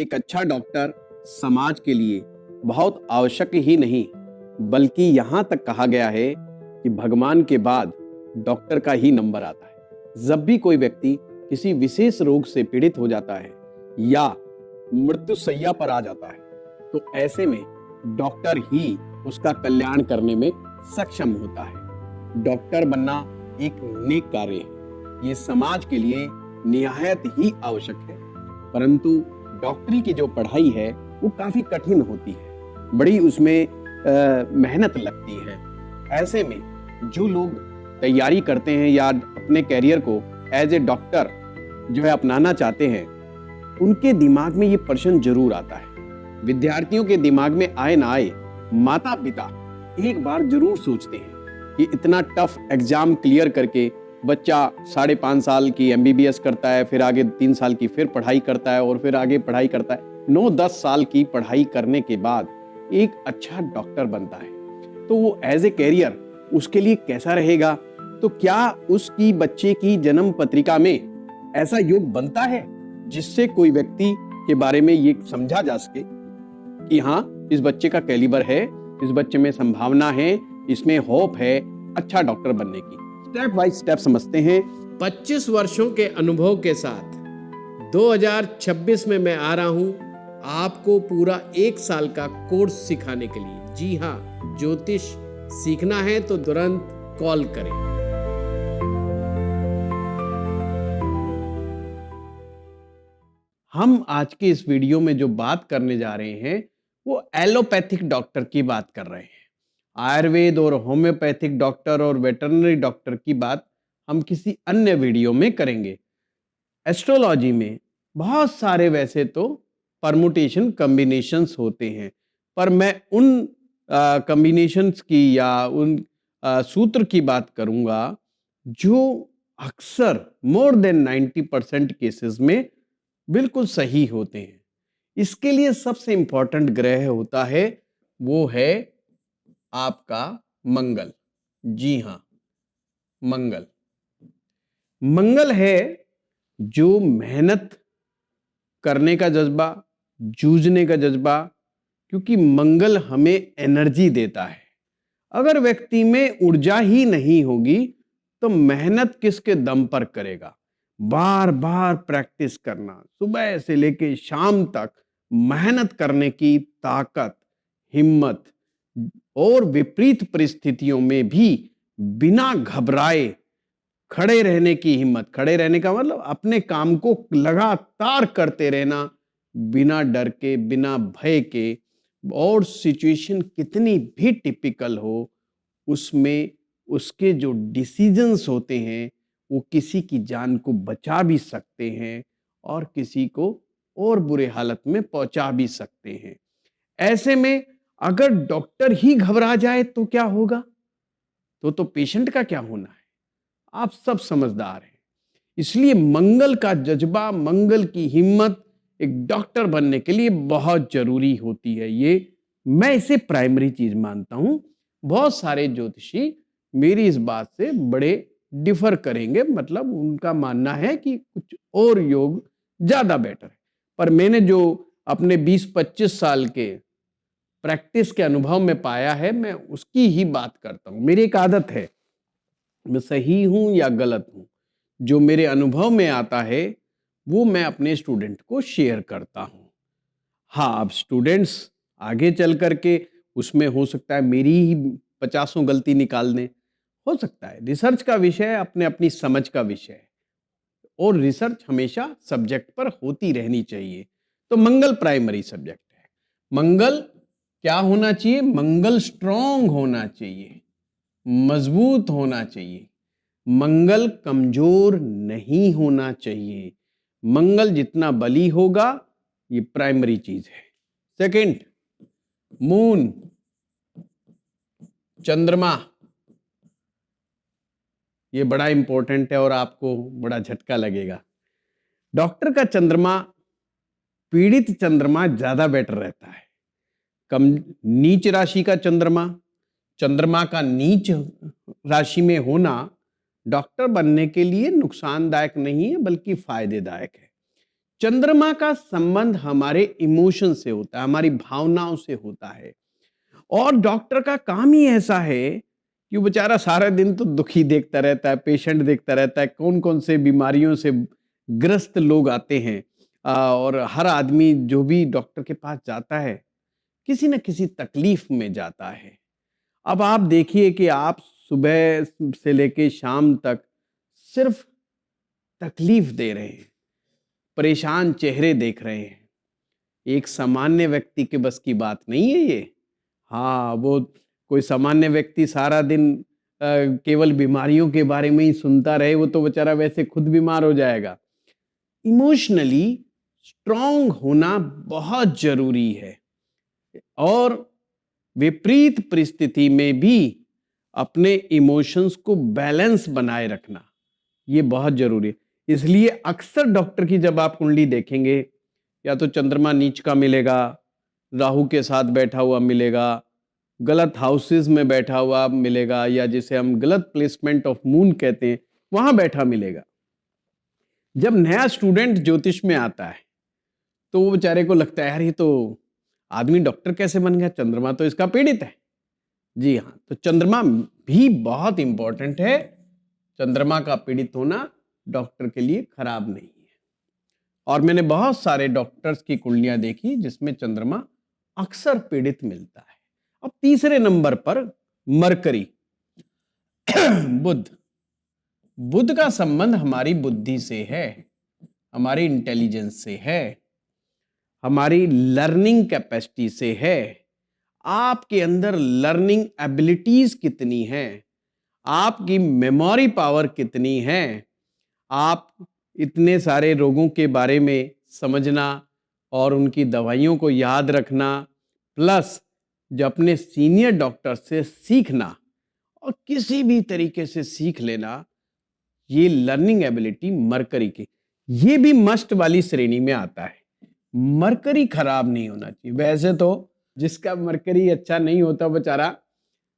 एक अच्छा डॉक्टर समाज के लिए बहुत आवश्यक ही नहीं, बल्कि यहाँ तक कहा गया है कि भगवान के बाद डॉक्टर का ही नंबर आता है। जब भी कोई व्यक्ति किसी विशेष रोग से पीड़ित हो जाता है या मृत्युशैया पर आ जाता है, तो ऐसे में डॉक्टर ही उसका कल्याण करने में सक्षम होता है। डॉक्टर बनना एक नेक कार्य है, ये समाज के लिए निहायत ही आवश्यक है। परंतु डॉक्टरी की जो पढ़ाई है वो काफी कठिन होती है, बड़ी उसमें मेहनत लगती है। ऐसे में जो लोग तैयारी करते हैं या अपने कैरियर को एज ए डॉक्टर जो है अपनाना चाहते हैं, उनके दिमाग में ये प्रश्न जरूर आता है। विद्यार्थियों के दिमाग में आए ना आए, माता पिता एक बार जरूर सोचते हैं कि इतना टफ एग्जाम क्लियर करके बच्चा 5.5 साल की एमबीबीएस करता है, फिर आगे 3 साल की फिर पढ़ाई करता है और फिर आगे पढ़ाई करता है। 9-10 साल की पढ़ाई करने के बाद एक अच्छा डॉक्टर बनता है, तो वो एज ए कैरियर उसके लिए कैसा रहेगा? तो क्या उसकी बच्चे की जन्म पत्रिका में ऐसा योग बनता है जिससे कोई व्यक्ति के बारे में ये समझा जा सके कि हाँ, इस बच्चे का कैलिबर है, इस बच्चे में संभावना है, इसमें होप है अच्छा डॉक्टर बनने की। स्टेप बाय स्टेप समझते हैं। 25 वर्षों के अनुभव के साथ 2026 में मैं आ रहा हूं आपको पूरा 1 साल का कोर्स सिखाने के लिए। जी हाँ, ज्योतिष सीखना है तो तुरंत कॉल करें। हम आज के इस वीडियो में जो बात करने जा रहे हैं वो एलोपैथिक डॉक्टर की बात कर रहे हैं। आयुर्वेद और होम्योपैथिक डॉक्टर और वेटरनरी डॉक्टर की बात हम किसी अन्य वीडियो में करेंगे। एस्ट्रोलॉजी में बहुत सारे वैसे तो परमुटेशन कॉम्बिनेशंस होते हैं, पर मैं उन कॉम्बिनेशंस की या उन सूत्र की बात करूंगा जो अक्सर मोर देन 90% केसेस में बिल्कुल सही होते हैं। इसके लिए सबसे इंपॉर्टेंट ग्रह होता है, वो है आपका मंगल। जी हां, मंगल। मंगल है जो मेहनत करने का जज्बा, जूझने का जज्बा, क्योंकि मंगल हमें एनर्जी देता है। अगर व्यक्ति में ऊर्जा ही नहीं होगी तो मेहनत किसके दम पर करेगा? बार बार प्रैक्टिस करना, सुबह से लेके शाम तक मेहनत करने की ताकत, हिम्मत और विपरीत परिस्थितियों में भी बिना घबराए खड़े रहने की हिम्मत। खड़े रहने का मतलब अपने काम को लगातार करते रहना, बिना डर के, बिना भय के, और सिचुएशन कितनी भी टिपिकल हो उसमें उसके जो डिसीजंस होते हैं वो किसी की जान को बचा भी सकते हैं और किसी को और बुरे हालत में पहुंचा भी सकते हैं। ऐसे में अगर डॉक्टर ही घबरा जाए तो क्या होगा? तो पेशेंट का क्या होना है? आप सब समझदार हैं। इसलिए मंगल का जज्बा, मंगल की हिम्मत एक डॉक्टर बनने के लिए बहुत जरूरी होती है। ये मैं इसे प्राइमरी चीज मानता हूं। बहुत सारे ज्योतिषी मेरी इस बात से बड़े डिफर करेंगे, मतलब उनका मानना है कि कुछ और योग ज्यादा बेटर है। पर मैंने जो अपने 20-25 साल के प्रैक्टिस के अनुभव में पाया है, मैं उसकी ही बात करता हूं। मेरी एक आदत है, मैं सही हूं या गलत हूं, जो मेरे अनुभव में आता है वो मैं अपने स्टूडेंट को शेयर करता हूं। हाँ, अब स्टूडेंट्स आगे चल करके उसमें हो सकता है मेरी ही 50 गलती निकाल दें, हो सकता है। रिसर्च का विषय अपने अपनी समझ का विषय है और रिसर्च हमेशा सब्जेक्ट पर होती रहनी चाहिए। तो मंगल प्राइमरी सब्जेक्ट है। मंगल क्या होना चाहिए? मंगल स्ट्रांग होना चाहिए, मजबूत होना चाहिए। मंगल कमजोर नहीं होना चाहिए। मंगल जितना बली होगा, ये प्राइमरी चीज है। सेकंड, मून, चंद्रमा, ये बड़ा इंपॉर्टेंट है और आपको बड़ा झटका लगेगा। डॉक्टर का चंद्रमा, पीड़ित चंद्रमा ज्यादा बेटर रहता है। कम नीच राशि का चंद्रमा, चंद्रमा का नीच राशि में होना डॉक्टर बनने के लिए नुकसानदायक नहीं है, बल्कि फायदेदायक है। चंद्रमा का संबंध हमारे इमोशन से होता है, हमारी भावनाओं से होता है। और डॉक्टर का काम ही ऐसा है कि वो बेचारा सारा दिन तो दुखी देखता रहता है, पेशेंट देखता रहता है, कौन कौन से बीमारियों से ग्रस्त लोग आते हैं। और हर आदमी जो भी डॉक्टर के पास जाता है किसी न किसी तकलीफ में जाता है। अब आप देखिए कि आप सुबह से लेके शाम तक सिर्फ तकलीफ दे रहे हैं, परेशान चेहरे देख रहे हैं। एक सामान्य व्यक्ति के बस की बात नहीं है ये। हाँ, वो कोई सामान्य व्यक्ति सारा दिन केवल बीमारियों के बारे में ही सुनता रहे, वो तो बेचारा वैसे खुद बीमार हो जाएगा। इमोशनली स्ट्रांग होना बहुत जरूरी है और विपरीत परिस्थिति में भी अपने इमोशंस को बैलेंस बनाए रखना ये बहुत जरूरी है। इसलिए अक्सर डॉक्टर की जब आप कुंडली देखेंगे, या तो चंद्रमा नीच का मिलेगा, राहु के साथ बैठा हुआ मिलेगा, गलत हाउसेस में बैठा हुआ मिलेगा, या जिसे हम गलत प्लेसमेंट ऑफ मून कहते हैं वहां बैठा मिलेगा। जब नया स्टूडेंट ज्योतिष में आता है तो वो बेचारे को लगता है यार ये तो आदमी डॉक्टर कैसे बन गया, चंद्रमा तो इसका पीड़ित है। जी हाँ, तो चंद्रमा भी बहुत इंपॉर्टेंट है। चंद्रमा का पीड़ित होना डॉक्टर के लिए खराब नहीं है। और मैंने बहुत सारे डॉक्टर्स की कुंडलियां देखी जिसमें चंद्रमा अक्सर पीड़ित मिलता है। अब तीसरे नंबर पर मरकरी बुध। बुध का संबंध हमारी बुद्धि से है, हमारी इंटेलिजेंस से है, हमारी लर्निंग कैपेसिटी से है। आपके अंदर लर्निंग एबिलिटीज कितनी हैं, आपकी मेमोरी पावर कितनी है, आप इतने सारे रोगों के बारे में समझना और उनकी दवाइयों को याद रखना, प्लस जो अपने सीनियर डॉक्टर से सीखना और किसी भी तरीके से सीख लेना, ये लर्निंग एबिलिटी मरकरी की, ये भी मस्ट वाली श्रेणी में आता है। मरकरी खराब नहीं होना चाहिए। वैसे तो जिसका मरकरी अच्छा नहीं होता बेचारा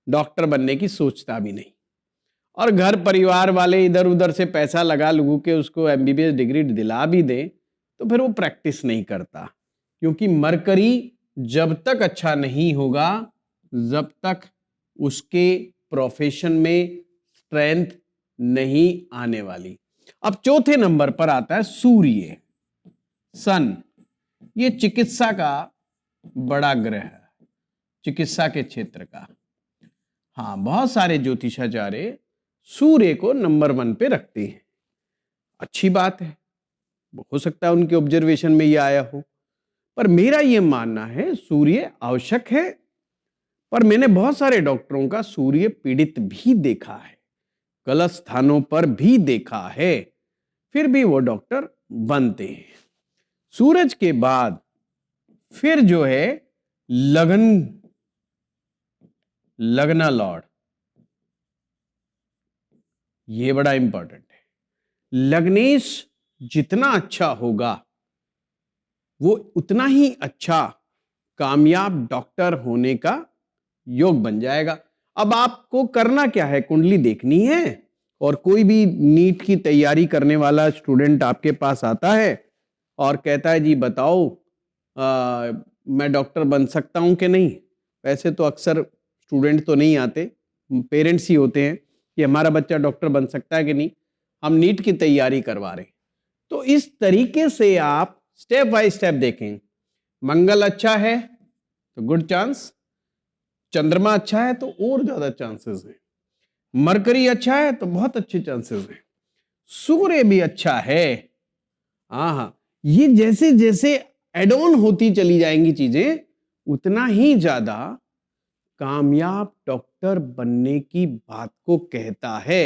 डॉक्टर बनने की सोचता भी नहीं, और घर परिवार वाले इधर उधर से पैसा लगा लगू के उसको एमबीबीएस डिग्री दिला भी दें तो फिर वो प्रैक्टिस नहीं करता, क्योंकि मरकरी जब तक अच्छा नहीं होगा जब तक उसके प्रोफेशन में स्ट्रेंथ नहीं आने वाली। अब चौथे नंबर पर आता है सूर्य, सन। ये चिकित्सा का बड़ा ग्रह है, चिकित्सा के क्षेत्र का। हाँ, बहुत सारे ज्योतिषाचार्य सूर्य को नंबर 1 पे रखते हैं। अच्छी बात है, हो सकता है उनके ऑब्जर्वेशन में ये आया हो, पर मेरा ये मानना है सूर्य आवश्यक है। पर मैंने बहुत सारे डॉक्टरों का सूर्य पीड़ित भी देखा है, गलत स्थानों पर भी देखा है, फिर भी वो डॉक्टर बनते हैं। सूरज के बाद फिर जो है लगना लॉर्ड, ये बड़ा इंपॉर्टेंट है। लग्नेश जितना अच्छा होगा वो उतना ही अच्छा कामयाब डॉक्टर होने का योग बन जाएगा। अब आपको करना क्या है, कुंडली देखनी है, और कोई भी नीट की तैयारी करने वाला स्टूडेंट आपके पास आता है और कहता है जी बताओ मैं डॉक्टर बन सकता हूं कि नहीं। वैसे तो अक्सर स्टूडेंट तो नहीं आते, पेरेंट्स ही होते हैं कि हमारा बच्चा डॉक्टर बन सकता है कि नहीं, हम नीट की तैयारी करवा रहे हैं। तो इस तरीके से आप स्टेप बाय स्टेप देखें। मंगल अच्छा है तो गुड चांस, चंद्रमा अच्छा है तो और ज्यादा चांसेस हैं, मरकरी अच्छा है तो बहुत अच्छे चांसेस हैं, सूर्य भी अच्छा है। हाँ, ये जैसे जैसे एड ऑन होती चली जाएंगी चीजें उतना ही ज्यादा कामयाब डॉक्टर बनने की बात को कहता है।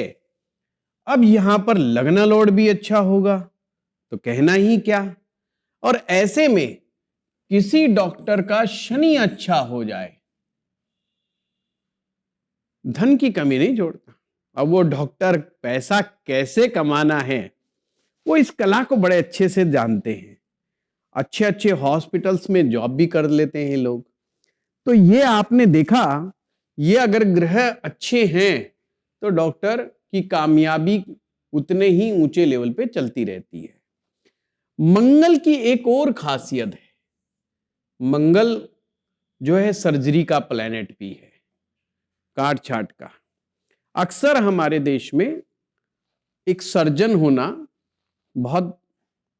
अब यहां पर लगना लॉर्ड भी अच्छा होगा तो कहना ही क्या। और ऐसे में किसी डॉक्टर का शनि अच्छा हो जाए, धन की कमी नहीं जोड़ता। अब वो डॉक्टर पैसा कैसे कमाना है वो इस कला को बड़े अच्छे से जानते हैं, अच्छे अच्छे हॉस्पिटल्स में जॉब भी कर लेते हैं लोग। तो ये आपने देखा, ये अगर ग्रह अच्छे हैं तो डॉक्टर की कामयाबी उतने ही ऊंचे लेवल पे चलती रहती है। मंगल की एक और खासियत है, मंगल जो है सर्जरी का प्लैनेट भी है, काट छाट का। अक्सर हमारे देश में एक सर्जन होना बहुत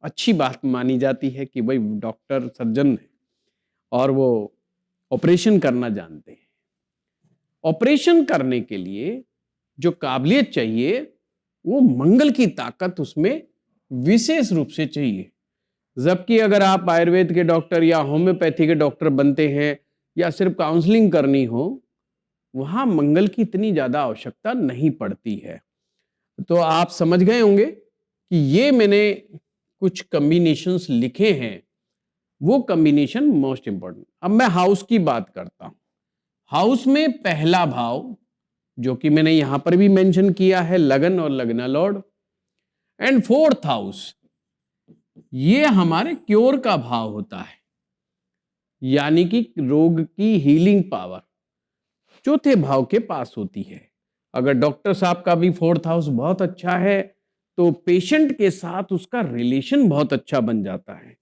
अच्छी बात मानी जाती है कि भाई डॉक्टर सर्जन है और वो ऑपरेशन करना जानते हैं। ऑपरेशन करने के लिए जो काबिलियत चाहिए वो मंगल की ताकत उसमें विशेष रूप से चाहिए। जबकि अगर आप आयुर्वेद के डॉक्टर या होम्योपैथी के डॉक्टर बनते हैं या सिर्फ काउंसलिंग करनी हो, वहां मंगल की इतनी ज्यादा आवश्यकता नहीं पड़ती है। तो आप समझ गए होंगे कि ये मैंने कुछ कॉम्बिनेशंस लिखे हैं, वो कॉम्बिनेशन मोस्ट इंपॉर्टेंट। अब मैं हाउस की बात करता हूं। हाउस में पहला भाव जो कि मैंने यहां पर भी मेंशन किया है, लगन और लगना लॉर्ड। एंड फोर्थ हाउस ये हमारे क्योर का भाव होता है, यानी कि रोग की हीलिंग पावर चौथे भाव के पास होती है। अगर डॉक्टर साहब का भी फोर्थ हाउस बहुत अच्छा है तो पेशेंट के साथ उसका रिलेशन बहुत अच्छा बन जाता है।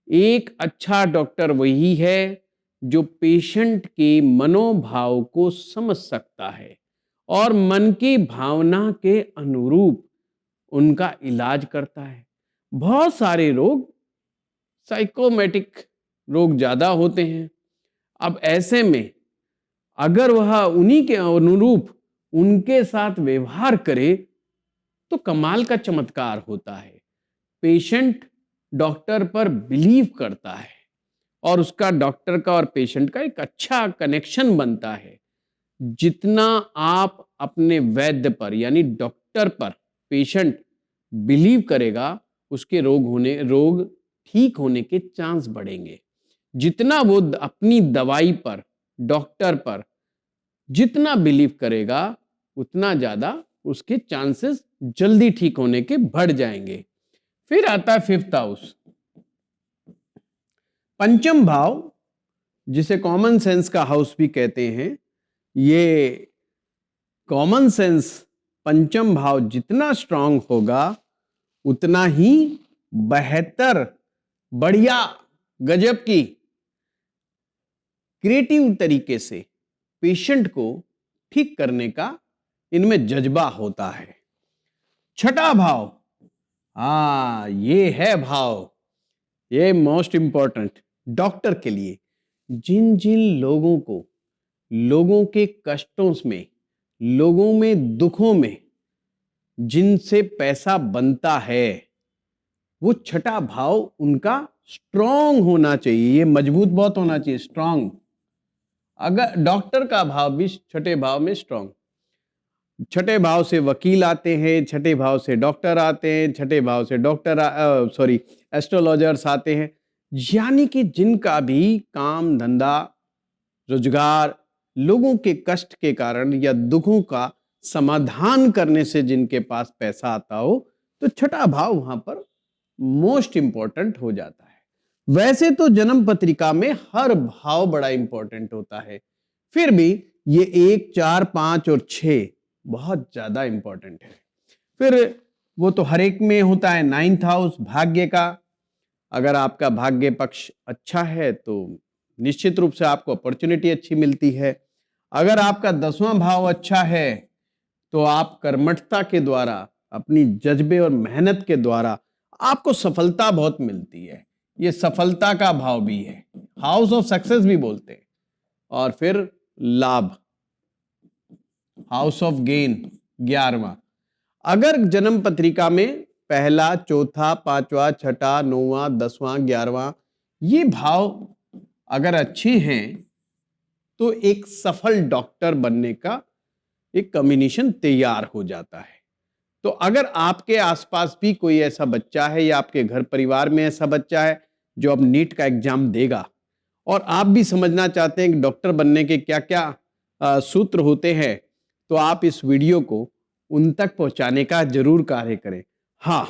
एक अच्छा डॉक्टर वही है जो पेशेंट के मनोभाव को समझ सकता है और मन की भावना के अनुरूप उनका इलाज करता है। बहुत सारे रोग साइकोमेटिक रोग ज्यादा होते हैं। अब ऐसे में अगर वह उन्हीं के अनुरूप उनके साथ व्यवहार करे तो कमाल का चमत्कार होता है। पेशेंट डॉक्टर पर बिलीव करता है और उसका डॉक्टर का और पेशेंट का एक अच्छा कनेक्शन बनता है। जितना आप अपने वैद्य पर यानी डॉक्टर पर पेशेंट बिलीव करेगा उसके रोग ठीक होने के चांस बढ़ेंगे। जितना वो अपनी दवाई पर डॉक्टर पर जितना बिलीव करेगा उतना ज्यादा उसके चांसेस जल्दी ठीक होने के बढ़ जाएंगे। फिर आता है फिफ्थ हाउस, पंचम भाव, जिसे कॉमन सेंस का हाउस भी कहते हैं। ये कॉमन सेंस पंचम भाव जितना स्ट्रांग होगा उतना ही बेहतर, बढ़िया, गजब की क्रिएटिव तरीके से पेशेंट को ठीक करने का इनमें जज्बा होता है। छठा भाव, ये है भाव, ये मोस्ट इंपॉर्टेंट डॉक्टर के लिए। जिन जिन लोगों को लोगों के कष्टों में, लोगों में दुखों में जिनसे पैसा बनता है वो छठा भाव उनका स्ट्रांग होना चाहिए। ये मजबूत बहुत होना चाहिए, स्ट्रांग। अगर डॉक्टर का भाव भी छठे भाव में स्ट्रांग, छठे भाव से वकील आते हैं, छठे भाव से डॉक्टर आते हैं, छठे भाव से एस्ट्रोलॉजर्स आते हैं। यानी कि जिनका भी काम धंधा रोजगार लोगों के कष्ट के कारण या दुखों का समाधान करने से जिनके पास पैसा आता हो तो छठा भाव वहां पर मोस्ट इंपॉर्टेंट हो जाता है। वैसे तो जन्म पत्रिका में हर भाव बड़ा इंपॉर्टेंट होता है, फिर भी ये 1, 4, 5 और 6 बहुत ज्यादा इंपॉर्टेंट है। फिर वो तो हर एक में होता है। 9th हाउस भाग्य का, अगर आपका भाग्य पक्ष अच्छा है तो निश्चित रूप से आपको अपॉर्चुनिटी अच्छी मिलती है। अगर आपका 10वां भाव अच्छा है तो आप कर्मठता के द्वारा, अपनी जज्बे और मेहनत के द्वारा आपको सफलता बहुत मिलती है। ये सफलता का भाव भी है, हाउस ऑफ सक्सेस भी बोलते हैं। और फिर लाभ, हाउस ऑफ गेन 11वां। अगर जन्म पत्रिका में पहला, चौथा, 5वां, छठा, 9वां, 10वां, 11वां ये भाव अगर अच्छे हैं तो एक सफल डॉक्टर बनने का एक कॉम्बिनेशन तैयार हो जाता है। तो अगर आपके आसपास भी कोई ऐसा बच्चा है या आपके घर परिवार में ऐसा बच्चा है जो अब नीट का एग्जाम देगा और आप भी समझना चाहते हैं कि डॉक्टर बनने के क्या क्या सूत्र होते हैं, तो आप इस वीडियो को उन तक पहुंचाने का जरूर कार्य करें। हाँ,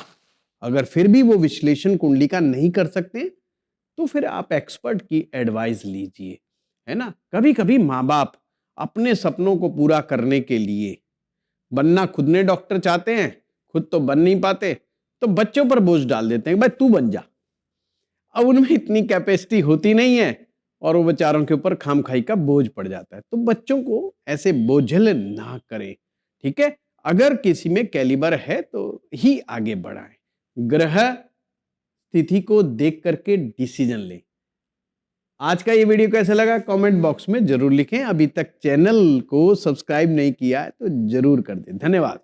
अगर फिर भी वो विश्लेषण कुंडली का नहीं कर सकते तो फिर आप एक्सपर्ट की एडवाइस लीजिए, है ना। कभी कभी माँ बाप अपने सपनों को पूरा करने के लिए बनना खुद ने डॉक्टर चाहते हैं, खुद तो बन नहीं पाते, तो बच्चों पर बोझ डाल देते हैं, भाई तू बन जा। अब उनमें इतनी कैपेसिटी होती नहीं है और वो बेचारों के ऊपर खामखाई का बोझ पड़ जाता है। तो बच्चों को ऐसे बोझल ना करें, ठीक है। अगर किसी में कैलिबर है तो ही आगे बढ़ाएं। ग्रह स्थिति को देख करके डिसीजन लें। आज का ये वीडियो कैसा लगा कमेंट बॉक्स में जरूर लिखें। अभी तक चैनल को सब्सक्राइब नहीं किया है तो जरूर कर दें। धन्यवाद।